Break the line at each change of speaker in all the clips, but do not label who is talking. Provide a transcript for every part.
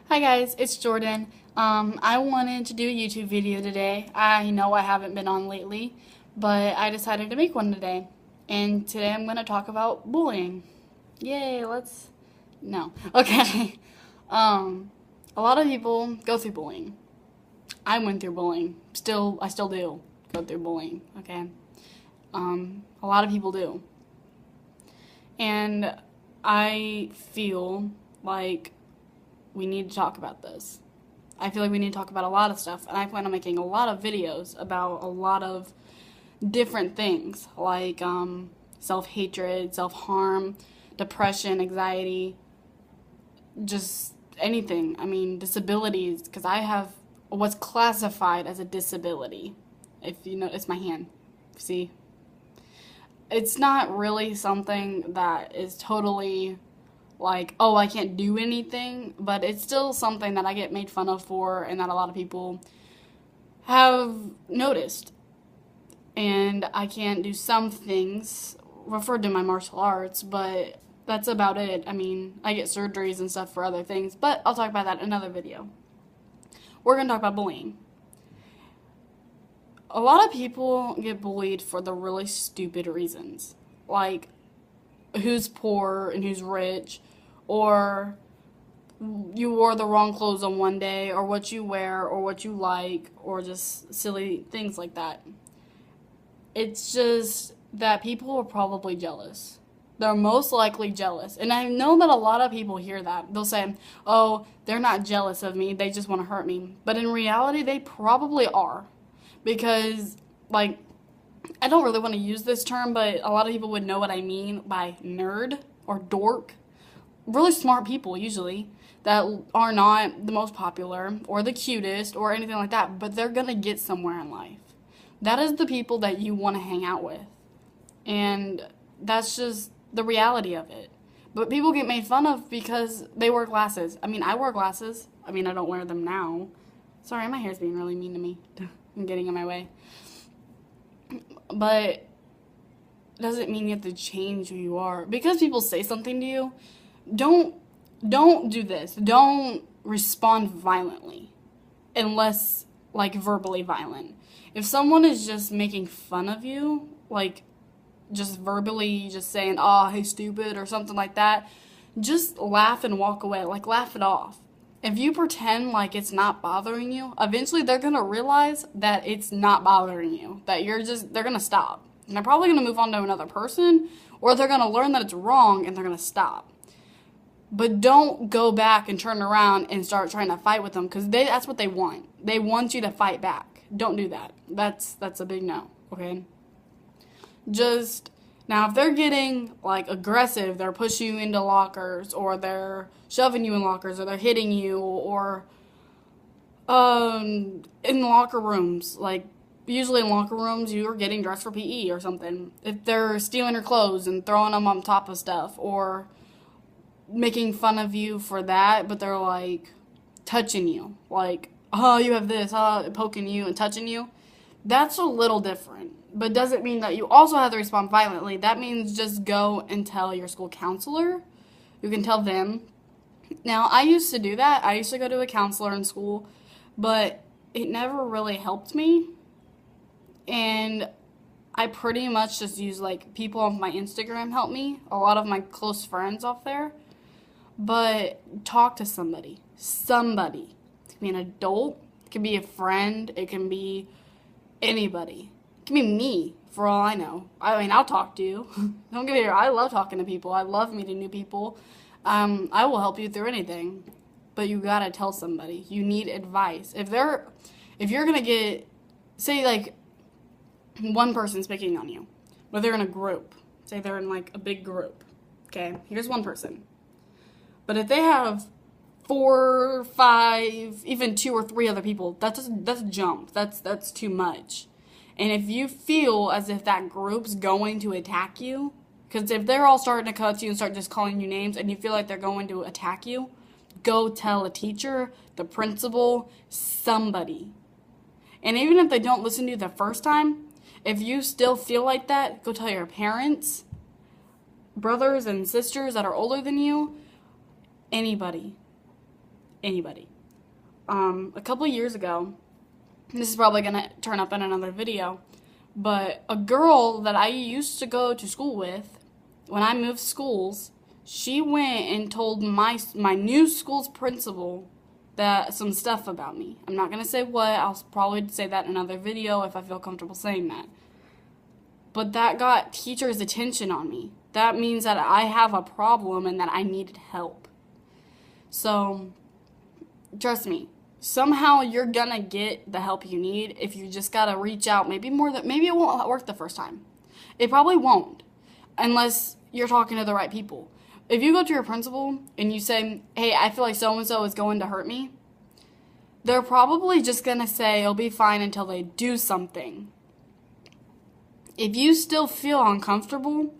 Hi guys, it's Jordan. I wanted to do a YouTube video today. I know I haven't been on lately, but I decided to make one today. And today I'm going to talk about bullying. Yay, let's... No. Okay. A lot of people go through bullying. I went through bullying. I still do go through bullying, okay? A lot of people do. And I feel like we need to talk about this. I feel like we need to talk about a lot of stuff, and I plan on making a lot of videos about a lot of different things, like self-hatred, self-harm, depression, anxiety, just anything. I mean, disabilities, because I have what's classified as a disability. If you notice my hand, see? It's not really something that is totally like, oh, I can't do anything, but it's still something that I get made fun of for and that a lot of people have noticed. And I can't do some things referred to my martial arts, but that's about it. I mean, I get surgeries and stuff for other things, but I'll talk about that in another video. We're going to talk about bullying. A lot of people get bullied for the really stupid reasons, like who's poor and who's rich, or you wore the wrong clothes on one day, or what you wear, or what you like, or just silly things like that. It's just that people are probably jealous. They're most likely jealous. And I know that a lot of people hear that. They'll say, oh, they're not jealous of me, they just want to hurt me. But in reality, they probably are. Because, like, I don't really want to use this term, but a lot of people would know what I mean by nerd or dork. Really smart people, usually, that are not the most popular or the cutest or anything like that, but they're going to get somewhere in life. That is the people that you want to hang out with. And that's just the reality of it. But people get made fun of because they wear glasses. I mean, I wear glasses. I mean, I don't wear them now. Sorry, my hair's being really mean to me. I'm getting in my way. But it doesn't mean you have to change who you are. Because people say something to you, don't do this. Don't respond violently. Unless, like, verbally violent. If someone is just making fun of you, like, just verbally just saying, oh, hey, stupid, or something like that, just laugh and walk away. Like, laugh it off. If you pretend like it's not bothering you, eventually they're going to realize that it's not bothering you. That they're going to stop. And they're probably going to move on to another person, or they're going to learn that it's wrong and they're going to stop. But don't go back and turn around and start trying to fight with them, because that's what they want. They want you to fight back. Don't do that. That's a big no, okay? Now, if they're getting, like, aggressive, they're pushing you into lockers, or they're shoving you in lockers, or they're hitting you, or in locker rooms, like, usually in locker rooms, you're getting dressed for PE or something. If they're stealing your clothes and throwing them on top of stuff, or making fun of you for that, but they're, like, touching you. Like, oh, you have this, poking you and touching you. That's a little different. But doesn't mean that you also have to respond violently. That means just go and tell your school counselor. You can tell them. Now, I used to do that. I used to go to a counselor in school, but it never really helped me. And I pretty much just use, like, people on my Instagram help me. A lot of my close friends off there. But talk to somebody. Somebody. It can be an adult. It can be a friend. It can be anybody. It can be me, for all I know. I mean, I'll talk to you. Don't get me wrong. I love talking to people. I love meeting new people. I will help you through anything. But you gotta tell somebody. You need advice. If you're gonna get, say, like, one person's picking on you, but they're in a group. Say they're in, like, a big group. Okay, here's one person. But if they have 4, 5, even 2 or 3 other people, that's a jump. That's too much. And if you feel as if that group's going to attack you, because if they're all starting to cut you and start just calling you names and you feel like they're going to attack you, go tell a teacher, the principal, somebody. And even if they don't listen to you the first time, if you still feel like that, go tell your parents, brothers and sisters that are older than you, anybody. anybody. A couple years ago, this is probably going to turn up in another video, but a girl that I used to go to school with, when I moved schools, she went and told my new school's principal that some stuff about me. I'm not going to say what. I'll probably say that in another video if I feel comfortable saying that. But that got teachers' attention on me. That means that I have a problem and that I needed help. So, trust me, somehow you're going to get the help you need if you just got to reach out. Maybe it won't work the first time. It probably won't, unless you're talking to the right people. If you go to your principal and you say, hey, I feel like so-and-so is going to hurt me, they're probably just going to say it'll be fine until they do something. If you still feel uncomfortable,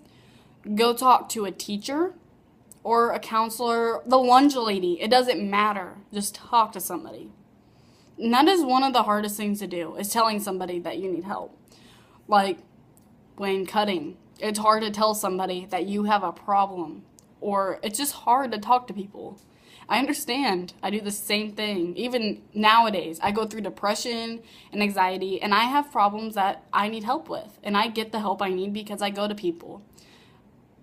go talk to a teacher or a counselor, the lunch lady. It doesn't matter. Just talk to somebody. And that is one of the hardest things to do, is telling somebody that you need help. Like when cutting, it's hard to tell somebody that you have a problem. Or it's just hard to talk to people. I understand. I do the same thing. Even nowadays, I go through depression and anxiety, and I have problems that I need help with. And I get the help I need because I go to people.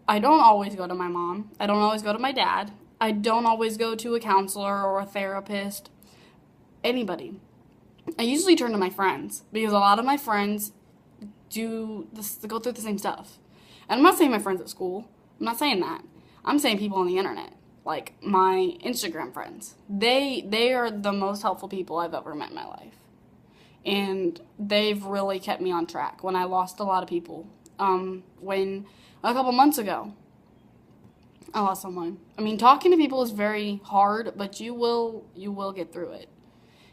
I don't always go to my mom. I don't always go to my dad. I don't always go to a counselor or a therapist. Anybody. I usually turn to my friends because a lot of my friends go through the same stuff. And I'm not saying my friends at school. I'm not saying that. I'm saying people on the internet, like my Instagram friends. They are the most helpful people I've ever met in my life. And they've really kept me on track when I lost a lot of people. When a couple months ago, I lost someone. I mean, talking to people is very hard, but you will get through it.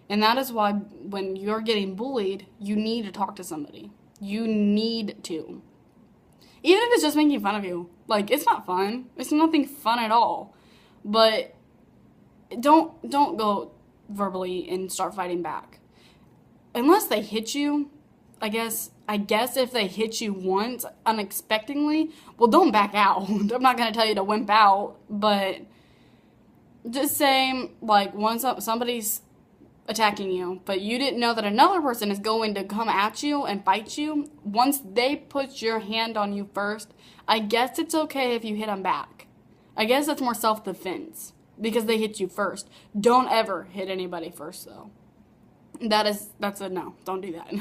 And that is why when you're getting bullied, you need to talk to somebody. You need to. Even if it's just making fun of you. Like, it's not fun. It's nothing fun at all. But don't go verbally and start fighting back. Unless they hit you, I guess if they hit you once unexpectedly, well, don't back out. I'm not going to tell you to wimp out, but just say, like, once somebody's attacking you, but you didn't know that another person is going to come at you and fight you, once they put your hand on you first, I guess it's okay if you hit them back. I guess that's more self-defense because they hit you first. Don't ever hit anybody first, though. That's a no. Don't do that.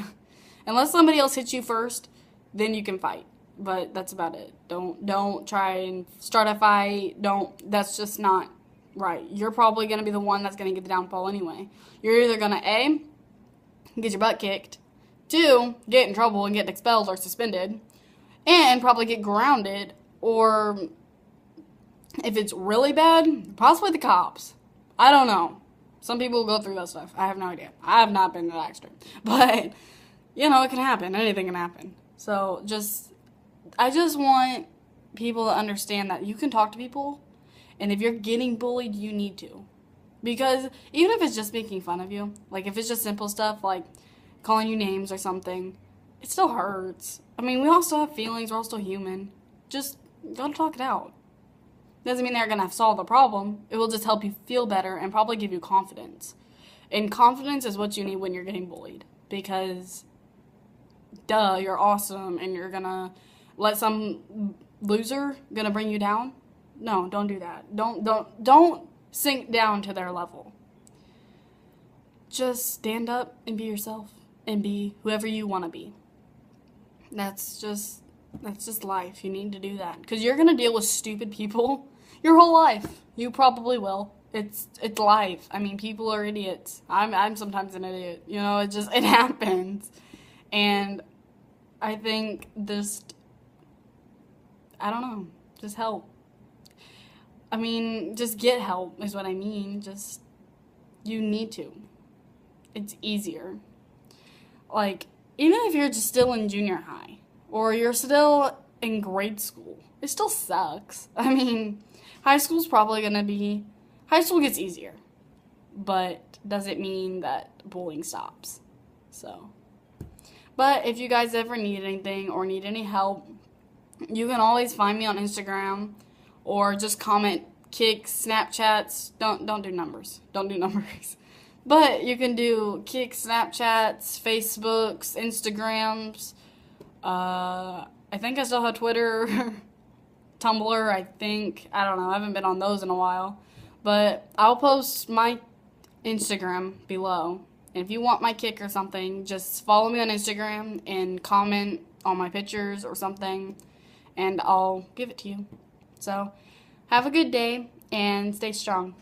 Unless somebody else hits you first, then you can fight. But that's about it. Don't try and start a fight. That's just not right. You're probably going to be the one that's going to get the downfall anyway. You're either going to A, get your butt kicked, 2, get in trouble and get expelled or suspended, and probably get grounded, or if it's really bad, possibly the cops. I don't know. Some people go through that stuff. I have no idea. I have not been to that extreme. But, it can happen. Anything can happen. So, I just want people to understand that you can talk to people, and if you're getting bullied, you need to. Because even if it's just making fun of you, like if it's just simple stuff like calling you names or something, it still hurts. I mean, we all still have feelings. We're all still human. Just gotta talk it out. Doesn't mean they're gonna solve the problem. It will just help you feel better and probably give you confidence. And confidence is what you need when you're getting bullied. Because, duh, you're awesome and you're gonna let some loser gonna bring you down? No, don't do that. Don't sink down to their level. Just stand up and be yourself and be whoever you want to be. That's just life. You need to do that because you're gonna deal with stupid people your whole life. You probably will. It's life. I mean, people are idiots. I'm sometimes an idiot. It happens. And I think I don't know, just help. I mean, just get help is what I mean. You need to. It's easier. Like, even if you're just still in junior high, or you're still in grade school, it still sucks. I mean, high school gets easier. But does it mean that bullying stops? So, but if you guys ever need anything or need any help, you can always find me on Instagram or just comment kicks, Snapchats. Don't do numbers. Don't do numbers. But you can do kicks, Snapchats, Facebooks, Instagrams. I think I still have Twitter, Tumblr, I think. I don't know. I haven't been on those in a while. But I'll post my Instagram below. And if you want my kick or something, just follow me on Instagram and comment on my pictures or something, and I'll give it to you. So, have a good day and stay strong.